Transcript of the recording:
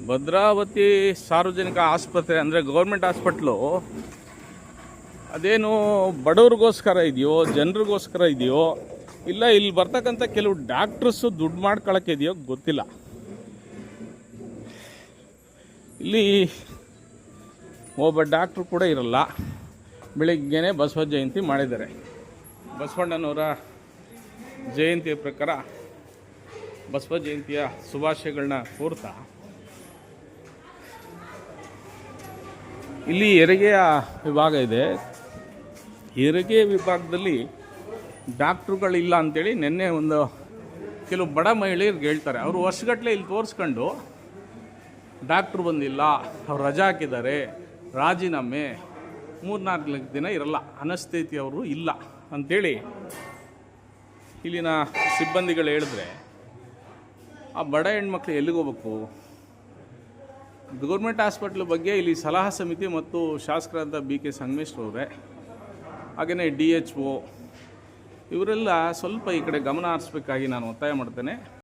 ಭದ್ರಾವತಿ ಸಾರ್ವಜನಿಕ ಆಸ್ಪತ್ರೆ ಅಂದರೆ ಗೌರ್ಮೆಂಟ್ ಹಾಸ್ಪಿಟ್ಲು ಅದೇನು ಬಡವ್ರಿಗೋಸ್ಕರ ಇದೆಯೋ ಜನರಿಗೋಸ್ಕರ ಇದೆಯೋ ಇಲ್ಲ ಇಲ್ಲಿ ಬರ್ತಕ್ಕಂಥ ಕೆಲವು ಡಾಕ್ಟ್ರಸ್ಸು ದುಡ್ಡು ಮಾಡ್ಕೊಳಕ್ಕೆ ಇದೆಯೋ ಗೊತ್ತಿಲ್ಲ. ಇಲ್ಲಿ ಒಬ್ಬ ಡಾಕ್ಟ್ರು ಕೂಡ ಇರಲ್ಲ. ಬೆಳಿಗ್ಗೆನೇ ಬಸವ ಜಯಂತಿ ಮಾಡಿದ್ದಾರೆ. ಬಸವಣ್ಣನವರ ಜಯಂತಿಯ ಪ್ರಕಾರ ಬಸವ ಜಯಂತಿಯ ಶುಭಾಶಯಗಳನ್ನ ಕೋರ್ತಾ ಇಲ್ಲಿ ಹೆರಿಗೆಯ ವಿಭಾಗ ಇದೆ. ಹೆರಿಗೆ ವಿಭಾಗದಲ್ಲಿ ಡಾಕ್ಟ್ರುಗಳಿಲ್ಲ ಅಂಥೇಳಿ ನಿನ್ನೆ ಕೆಲವು ಬಡ ಮಹಿಳೆಯರಿಗೆ ಹೇಳ್ತಾರೆ. ಅವರು ವರ್ಷಗಟ್ಟಲೆ ಇಲ್ಲಿ ತೋರಿಸ್ಕೊಂಡು ಡಾಕ್ಟ್ರು ಬಂದಿಲ್ಲ, ಅವ್ರು ರಜಾ ಹಾಕಿದ್ದಾರೆ, ರಾಜೀನಾಮೆ 3-4 ದಿನ ಇರಲ್ಲ, ಅನಸ್ಥೇತಿ ಅವರು ಇಲ್ಲ ಅಂಥೇಳಿ ಇಲ್ಲಿನ ಸಿಬ್ಬಂದಿಗಳು ಹೇಳಿದ್ರೆ ಆ ಬಡ ಹೆಣ್ಮಕ್ಳು ಎಲ್ಲಿಗೆ ಹೋಗ್ಬೇಕು? ಗೌರ್ಮೆಂಟ್ ಹಾಸ್ಪಿಟ್ಲ್ ಬಗ್ಗೆ ಇಲ್ಲಿ ಸಲಹಾ ಸಮಿತಿ ಮತ್ತು ಶಾಸಕರಾದ BK ಸಂಗಮೇಶ್ರವರೇ ಹಾಗೆಯೇ DHO ಇವರೆಲ್ಲ ಸ್ವಲ್ಪ ಈ ಕಡೆ ಗಮನ ಹರಿಸ್ಬೇಕಾಗಿ ನಾನು ಒತ್ತಾಯ ಮಾಡ್ತೇನೆ.